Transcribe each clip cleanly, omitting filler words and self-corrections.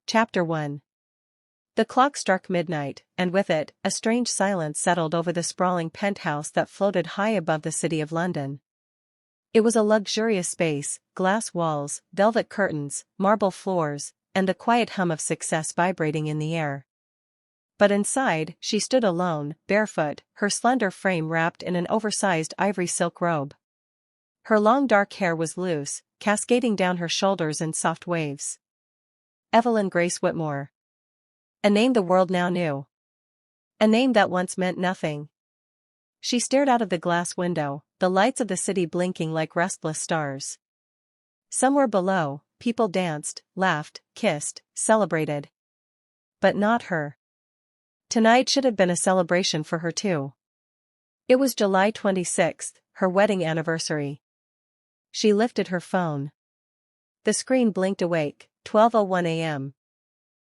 Chapter 1. The clock struck midnight, and with it, a strange silence settled over the sprawling penthouse that floated high above the city of London. It was a luxurious space, glass walls, velvet curtains, marble floors, and the quiet hum of success vibrating in the air. But inside, she stood alone, barefoot, her slender frame wrapped in an oversized ivory silk robe. Her long dark hair was loose, cascading down her shoulders in soft waves. Evelyn Grace Whitmore. A name the world now knew. A name that once meant nothing. She stared out of the glass window, the lights of the city blinking like restless stars. Somewhere below, people danced, laughed, kissed, celebrated. But not her. Tonight should have been a celebration for her too. It was July 26th, her wedding anniversary. She lifted her phone. The screen blinked awake, 12:01 a.m.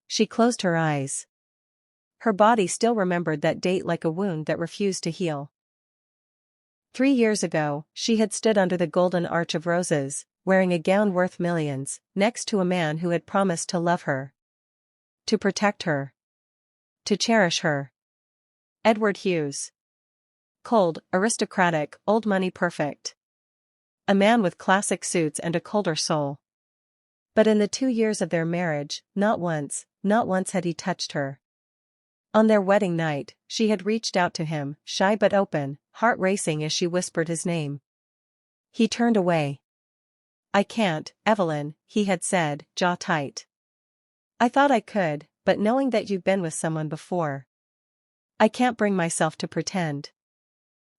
She closed her eyes. Her body still remembered that date like a wound that refused to heal. 3 years ago, she had stood under the golden arch of roses, wearing a gown worth millions, next to a man who had promised to love her. To protect her. To cherish her. Edward Hughes. Cold, aristocratic, old money perfect. A man with classic suits and a colder soul. But in the 2 years of their marriage, not once had he touched her. On their wedding night, she had reached out to him, shy but open, heart racing as she whispered his name. He turned away. "I can't, Evelyn," he had said, jaw tight. "I thought I could, but knowing that you've been with someone before. I can't bring myself to pretend."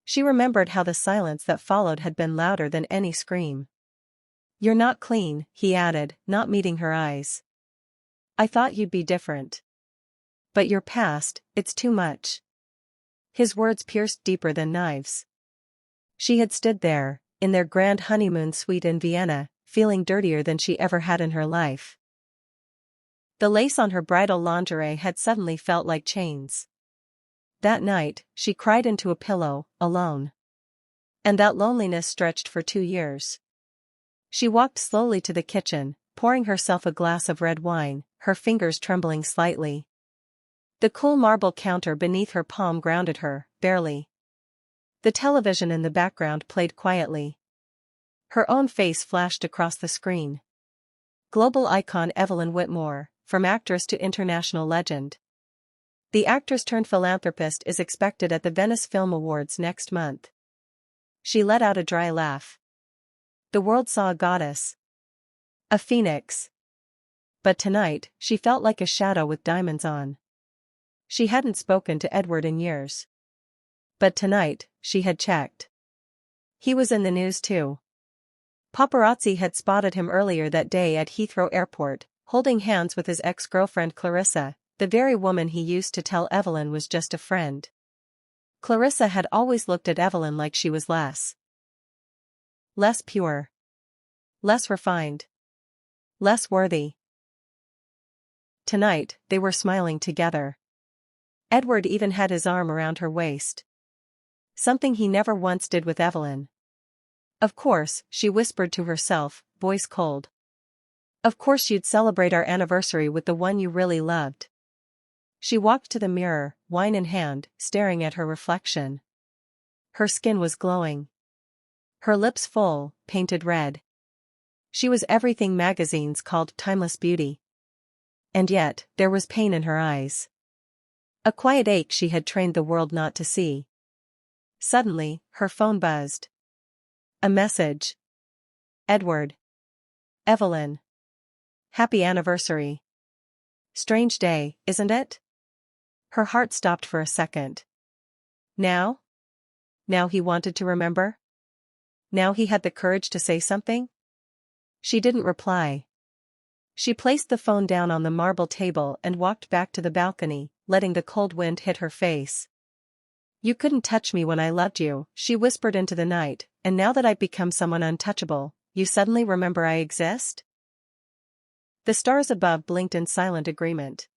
She remembered how the silence that followed had been louder than any scream. "You're not clean," he added, not meeting her eyes. "I thought you'd be different. But your past, it's too much." His words pierced deeper than knives. She had stood there, in their grand honeymoon suite in Vienna, feeling dirtier than she ever had in her life. The lace on her bridal lingerie had suddenly felt like chains. That night, she cried into a pillow, alone. And that loneliness stretched for 2 years. She walked slowly to the kitchen, pouring herself a glass of red wine, her fingers trembling slightly. The cool marble counter beneath her palm grounded her, barely. The television in the background played quietly. Her own face flashed across the screen. Global icon Evelyn Whitmore, from actress to international legend. The actress-turned-philanthropist is expected at the Venice Film Awards next month. She let out a dry laugh. The world saw a goddess. A phoenix. But tonight, she felt like a shadow with diamonds on. She hadn't spoken to Edward in years. But tonight, she had checked. He was in the news too. Paparazzi had spotted him earlier that day at Heathrow Airport, holding hands with his ex-girlfriend Clarissa, the very woman he used to tell Evelyn was just a friend. Clarissa had always looked at Evelyn like she was less pure. Less refined. Less worthy. Tonight, they were smiling together. Edward even had his arm around her waist. Something he never once did with Evelyn. "Of course," she whispered to herself, voice cold. "Of course you'd celebrate our anniversary with the one you really loved." She walked to the mirror, wine in hand, staring at her reflection. Her skin was glowing. Her lips full, painted red. She was everything magazines called timeless beauty. And yet, there was pain in her eyes. A quiet ache she had trained the world not to see. Suddenly, her phone buzzed. A message. "Edward. Evelyn. Happy anniversary. Strange day, isn't it?" Her heart stopped for a second. Now? Now he wanted to remember? Now he had the courage to say something? She didn't reply. She placed the phone down on the marble table and walked back to the balcony, letting the cold wind hit her face. "You couldn't touch me when I loved you," she whispered into the night, "and now that I've become someone untouchable, you suddenly remember I exist?" The stars above blinked in silent agreement.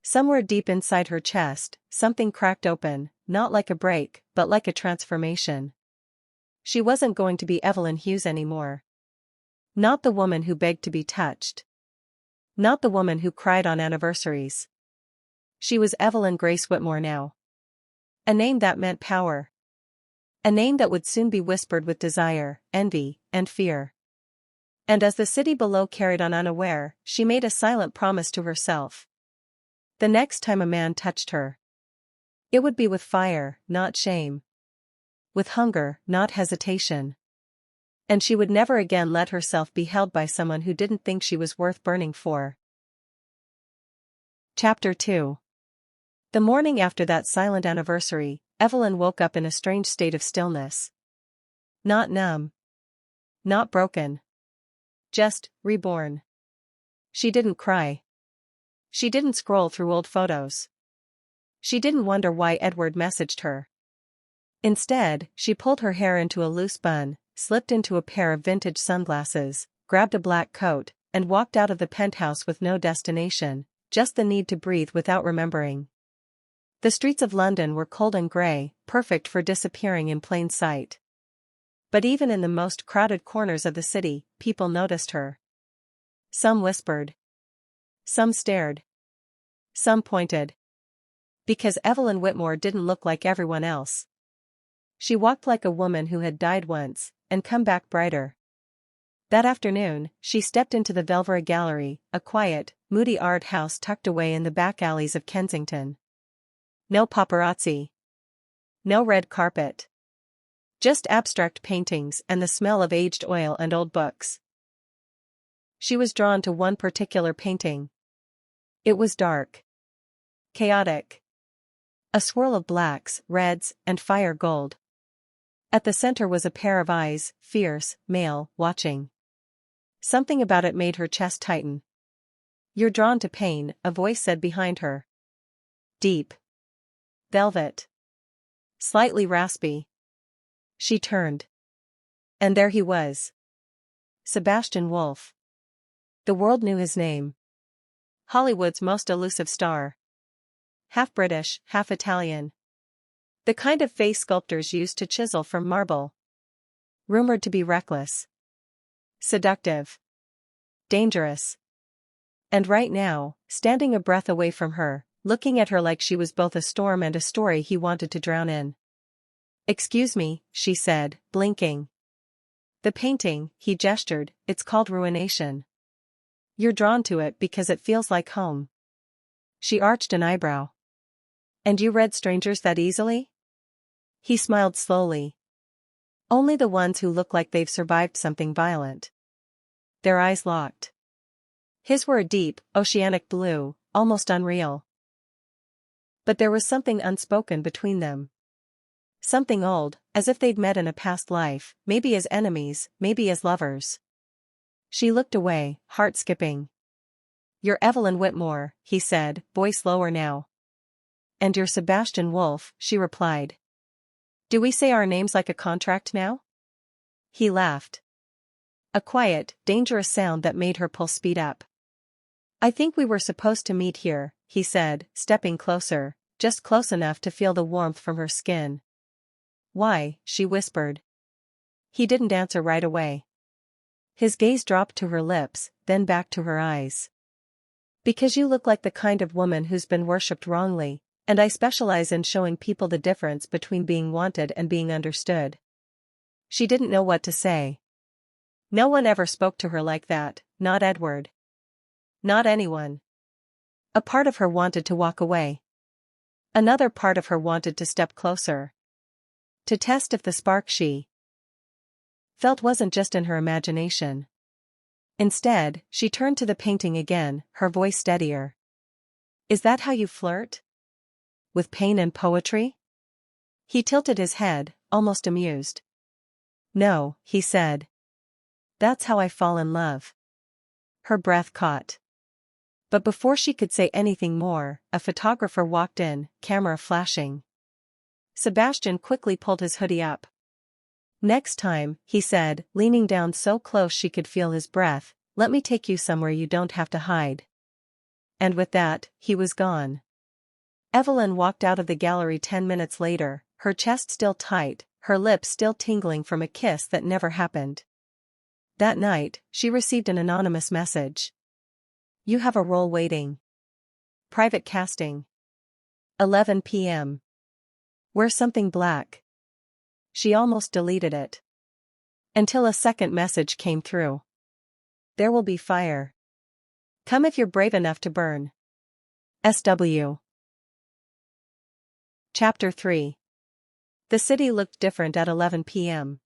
Somewhere deep inside her chest, something cracked open, not like a break, but like a transformation. She wasn't going to be Evelyn Hughes anymore. Not the woman who begged to be touched. Not the woman who cried on anniversaries. She was Evelyn Grace Whitmore now. A name that meant power. A name that would soon be whispered with desire, envy, and fear. And as the city below carried on unaware, she made a silent promise to herself. The next time a man touched her, it would be with fire, not shame. With hunger, not hesitation. And she would never again let herself be held by someone who didn't think she was worth burning for. Chapter 2. The morning after that silent anniversary, Evelyn woke up in a strange state of stillness. Not numb. Not broken. Just, reborn. She didn't cry. She didn't scroll through old photos. She didn't wonder why Edward messaged her. Instead, she pulled her hair into a loose bun, slipped into a pair of vintage sunglasses, grabbed a black coat, and walked out of the penthouse with no destination, just the need to breathe without remembering. The streets of London were cold and grey, perfect for disappearing in plain sight. But even in the most crowded corners of the city, people noticed her. Some whispered. Some stared. Some pointed. Because Evelyn Whitmore didn't look like everyone else. She walked like a woman who had died once, and come back brighter. That afternoon, she stepped into the Belvedere Gallery, a quiet, moody art house tucked away in the back alleys of Kensington. No paparazzi. No red carpet. Just abstract paintings and the smell of aged oil and old books. She was drawn to one particular painting. It was dark. Chaotic. A swirl of blacks, reds, and fire gold. At the center was a pair of eyes, fierce, male, watching. Something about it made her chest tighten. "You're drawn to pain," a voice said behind her. Deep. Velvet. Slightly raspy. She turned. And there he was. Sebastian Wolf. The world knew his name. Hollywood's most elusive star. Half British, half Italian. The kind of face sculptors used to chisel from marble. Rumored to be reckless. Seductive. Dangerous. And right now, standing a breath away from her, looking at her like she was both a storm and a story he wanted to drown in. "Excuse me," she said, blinking. "The painting," he gestured, "it's called Ruination. You're drawn to it because it feels like home." She arched an eyebrow. "And you read strangers that easily?" He smiled slowly. "Only the ones who look like they've survived something violent." Their eyes locked. His were a deep, oceanic blue, almost unreal. But there was something unspoken between them. Something old, as if they'd met in a past life, maybe as enemies, maybe as lovers. She looked away, heart skipping. "You're Evelyn Whitmore," he said, voice lower now. "And you're Sebastian Wolf," she replied. "Do we say our names like a contract now?" He laughed. A quiet, dangerous sound that made her pulse speed up. "I think we were supposed to meet here," he said, stepping closer, just close enough to feel the warmth from her skin. "Why?" she whispered. He didn't answer right away. His gaze dropped to her lips, then back to her eyes. "Because you look like the kind of woman who's been worshipped wrongly, and I specialize in showing people the difference between being wanted and being understood." She didn't know what to say. No one ever spoke to her like that, not Edward. Not anyone. A part of her wanted to walk away. Another part of her wanted to step closer. To test if the spark she felt wasn't just in her imagination. Instead, she turned to the painting again, her voice steadier. "Is that how you flirt? With pain and poetry?" He tilted his head, almost amused. "No," he said. "That's how I fall in love." Her breath caught. But before she could say anything more, a photographer walked in, camera flashing. Sebastian quickly pulled his hoodie up. "Next time," he said, leaning down so close she could feel his breath, "let me take you somewhere you don't have to hide." And with that, he was gone. Evelyn walked out of the gallery 10 minutes later, her chest still tight, her lips still tingling from a kiss that never happened. That night, she received an anonymous message. You have a role waiting. Private casting. 11 p.m. Wear something black. She almost deleted it. Until a second message came through. There will be fire. Come if you're brave enough to burn. SW. Chapter 3. The city looked different at 11 p.m.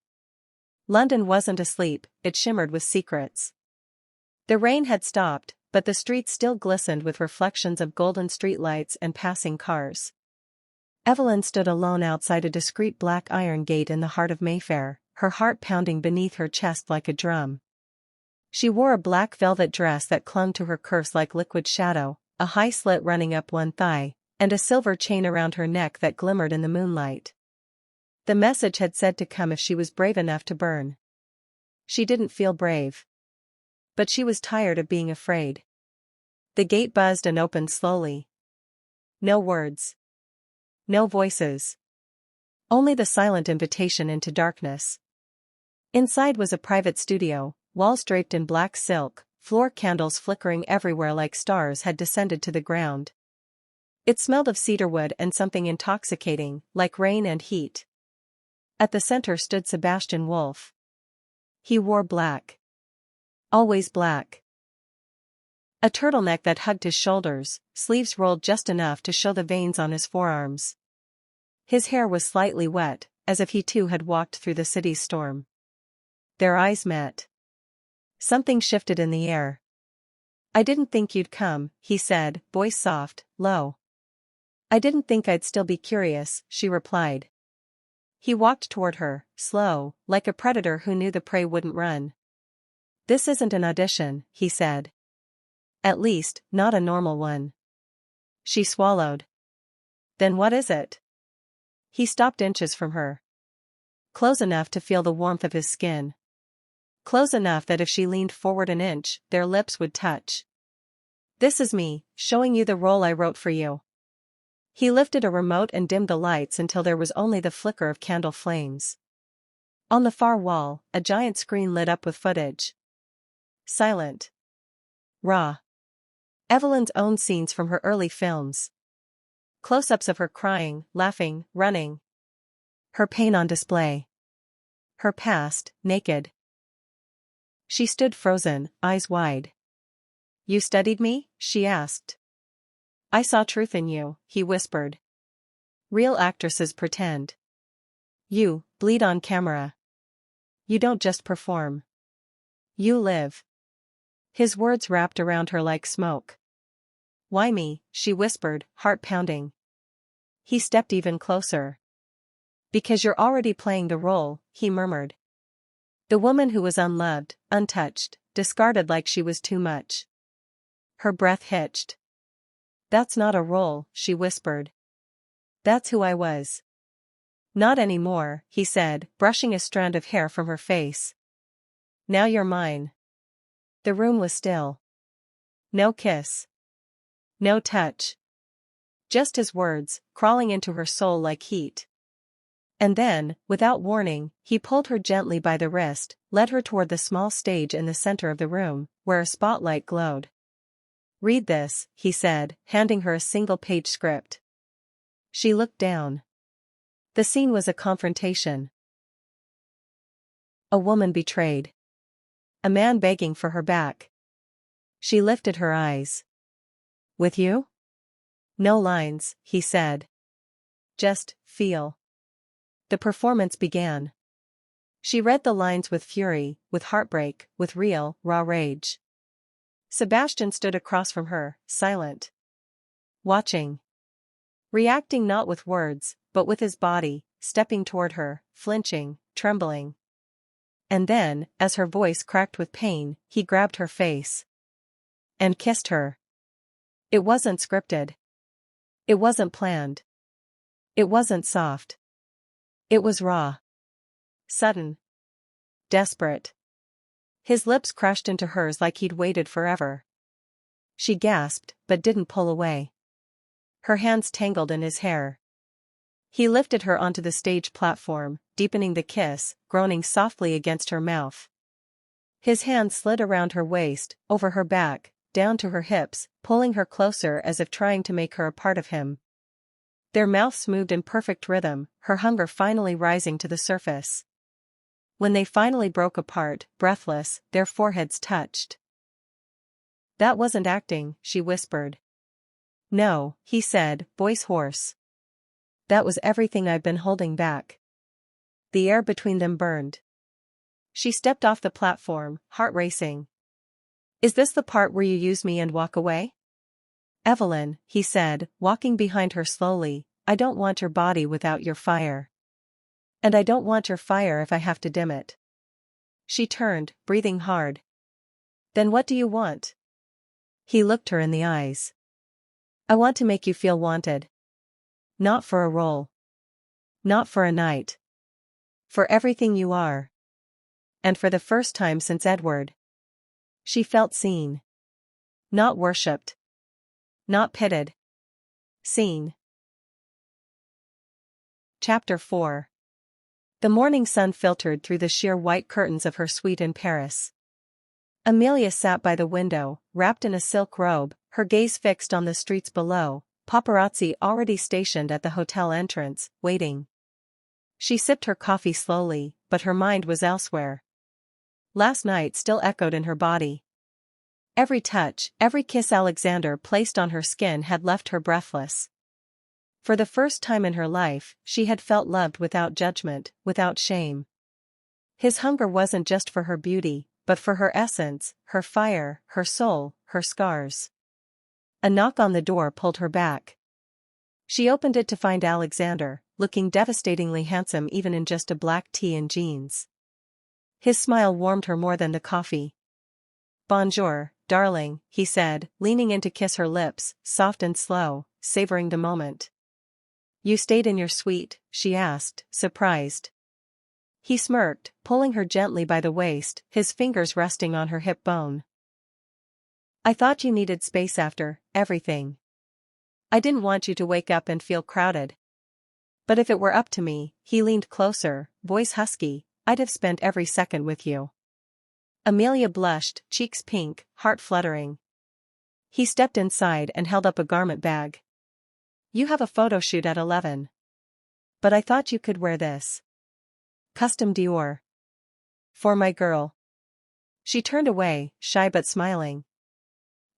London wasn't asleep, it shimmered with secrets. The rain had stopped, but the streets still glistened with reflections of golden streetlights and passing cars. Evelyn stood alone outside a discreet black iron gate in the heart of Mayfair, her heart pounding beneath her chest like a drum. She wore a black velvet dress that clung to her curves like liquid shadow, a high slit running up one thigh, and a silver chain around her neck that glimmered in the moonlight. The message had said to come if she was brave enough to burn. She didn't feel brave. But she was tired of being afraid. The gate buzzed and opened slowly. No words. No voices. Only the silent invitation into darkness. Inside was a private studio, walls draped in black silk, floor candles flickering everywhere like stars had descended to the ground. It smelled of cedarwood and something intoxicating, like rain and heat. At the center stood Sebastian Wolf. He wore black. Always black. A turtleneck that hugged his shoulders, sleeves rolled just enough to show the veins on his forearms. His hair was slightly wet, as if he too had walked through the city's storm. Their eyes met. Something shifted in the air. I didn't think you'd come, he said, voice soft, low. I didn't think I'd still be curious, she replied. He walked toward her, slow, like a predator who knew the prey wouldn't run. This isn't an audition, he said. At least, not a normal one. She swallowed. Then what is it? He stopped inches from her. Close enough to feel the warmth of his skin. Close enough that if she leaned forward an inch, their lips would touch. This is me, showing you the role I wrote for you. He lifted a remote and dimmed the lights until there was only the flicker of candle flames. On the far wall, a giant screen lit up with footage. Silent. Raw. Evelyn's own scenes from her early films. Close-ups of her crying, laughing, running. Her pain on display. Her past, naked. She stood frozen, eyes wide. You studied me? She asked. I saw truth in you, he whispered. Real actresses pretend. You bleed on camera. You don't just perform. You live. His words wrapped around her like smoke. Why me? She whispered, heart pounding. He stepped even closer. Because you're already playing the role, he murmured. The woman who was unloved, untouched, discarded like she was too much. Her breath hitched. That's not a role, she whispered. That's who I was. Not anymore, he said, brushing a strand of hair from her face. Now you're mine. The room was still. No kiss. No touch. Just his words, crawling into her soul like heat. And then, without warning, he pulled her gently by the wrist, led her toward the small stage in the center of the room, where a spotlight glowed. Read this, he said, handing her a single-page script. She looked down. The scene was a confrontation. A woman betrayed. A man begging for her back. She lifted her eyes. With you? No lines, he said. Just, feel. The performance began. She read the lines with fury, with heartbreak, with real, raw rage. Sebastian stood across from her, silent. Watching. Reacting not with words, but with his body, stepping toward her, flinching, trembling. And then, as her voice cracked with pain, he grabbed her face. And kissed her. It wasn't scripted. It wasn't planned. It wasn't soft. It was raw. Sudden. Desperate. His lips crashed into hers like he'd waited forever. She gasped, but didn't pull away. Her hands tangled in his hair. He lifted her onto the stage platform, deepening the kiss, groaning softly against her mouth. His hand slid around her waist, over her back, down to her hips, pulling her closer as if trying to make her a part of him. Their mouths moved in perfect rhythm, her hunger finally rising to the surface. When they finally broke apart, breathless, their foreheads touched. "That wasn't acting," she whispered. "No," he said, voice hoarse. "That was everything I've been holding back." The air between them burned. She stepped off the platform, heart racing. "Is this the part where you use me and walk away?" "Evelyn," he said, walking behind her slowly, "I don't want your body without your fire. And I don't want your fire if I have to dim it." She turned, breathing hard. "Then what do you want?" He looked her in the eyes. "I want to make you feel wanted. Not for a role. Not for a night. For everything you are." And for the first time since Edward, she felt seen. Not worshipped. Not pitied. Seen. Chapter 4. The morning sun filtered through the sheer white curtains of her suite in Paris. Amelia sat by the window, wrapped in a silk robe, her gaze fixed on the streets below, paparazzi already stationed at the hotel entrance, waiting. She sipped her coffee slowly, but her mind was elsewhere. Last night still echoed in her body. Every touch, every kiss Alexander placed on her skin had left her breathless. For the first time in her life, she had felt loved without judgment, without shame. His hunger wasn't just for her beauty, but for her essence, her fire, her soul, her scars. A knock on the door pulled her back. She opened it to find Alexander, looking devastatingly handsome even in just a black tee and jeans. His smile warmed her more than the coffee. "Bonjour, darling," he said, leaning in to kiss her lips, soft and slow, savoring the moment. "You stayed in your suite?" she asked, surprised. He smirked, pulling her gently by the waist, his fingers resting on her hip bone. "I thought you needed space after everything. I didn't want you to wake up and feel crowded. But if it were up to me," he leaned closer, voice husky, "I'd have spent every second with you." Amelia blushed, cheeks pink, heart fluttering. He stepped inside and held up a garment bag. "You have a photo shoot at 11. But I thought you could wear this. Custom Dior. For my girl." She turned away, shy but smiling.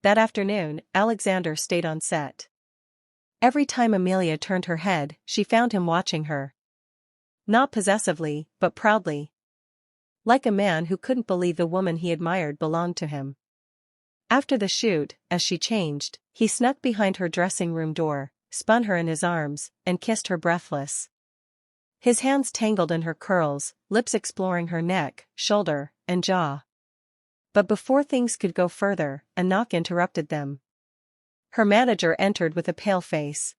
That afternoon, Alexander stayed on set. Every time Amelia turned her head, she found him watching her. Not possessively, but proudly. Like a man who couldn't believe the woman he admired belonged to him. After the shoot, as she changed, he snuck behind her dressing room door, spun her in his arms, and kissed her breathless. His hands tangled in her curls, lips exploring her neck, shoulder, and jaw. But before things could go further, a knock interrupted them. Her manager entered with a pale face.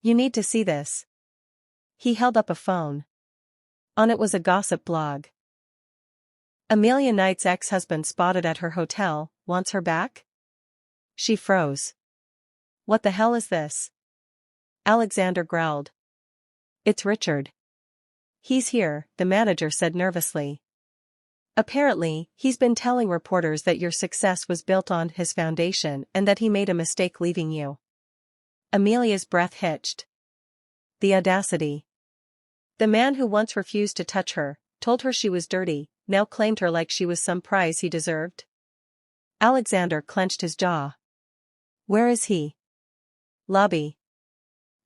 "You need to see this." He held up a phone. On it was a gossip blog. "Amelia Knight's ex-husband spotted at her hotel, wants her back?" She froze. "What the hell is this?" Alexander growled. "It's Richard. He's here," the manager said nervously. "Apparently, he's been telling reporters that your success was built on his foundation and that he made a mistake leaving you." Amelia's breath hitched. The audacity. The man who once refused to touch her, told her she was dirty, now claimed her like she was some prize he deserved. Alexander clenched his jaw. "Where is he?" "Lobby."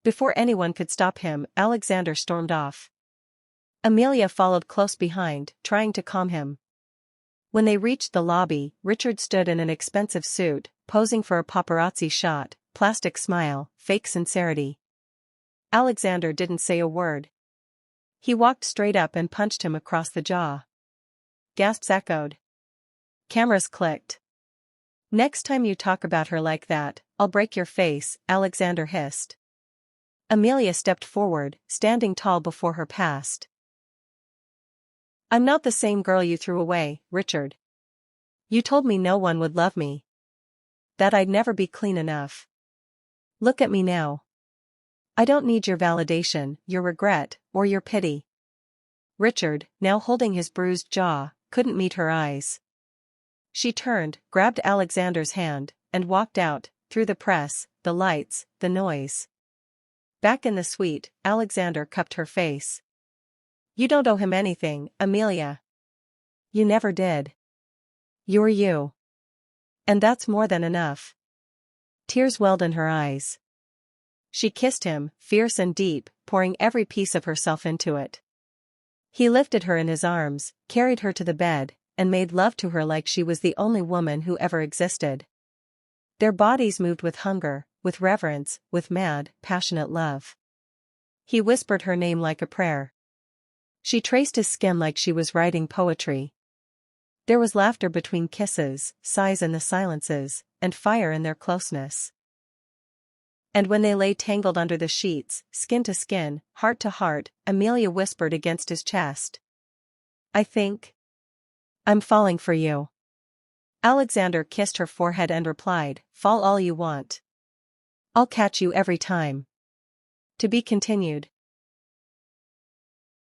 Before anyone could stop him, Alexander stormed off. Amelia followed close behind, trying to calm him. When they reached the lobby, Richard stood in an expensive suit, posing for a paparazzi shot, plastic smile, fake sincerity. Alexander didn't say a word. He walked straight up and punched him across the jaw. Gasps echoed. Cameras clicked. "Next time you talk about her like that, I'll break your face," Alexander hissed. Amelia stepped forward, standing tall before her past. "I'm not the same girl you threw away, Richard. You told me no one would love me. That I'd never be clean enough. Look at me now. I don't need your validation, your regret, or your pity." Richard, now holding his bruised jaw, couldn't meet her eyes. She turned, grabbed Alexander's hand, and walked out, through the press, the lights, the noise. Back in the suite, Alexander cupped her face. You don't owe him anything, Amelia. You never did. You're you. And that's more than enough. Tears welled in her eyes. She kissed him, fierce and deep, pouring every piece of herself into it. He lifted her in his arms, carried her to the bed, and made love to her like she was the only woman who ever existed. Their bodies moved with hunger, with reverence, with mad, passionate love. He whispered her name like a prayer. She traced his skin like she was writing poetry. There was laughter between kisses, sighs in the silences, and fire in their closeness. And when they lay tangled under the sheets, skin to skin, heart to heart, Amelia whispered against his chest. I think I'm falling for you. Alexander kissed her forehead and replied, fall all you want. I'll catch you every time. To be continued.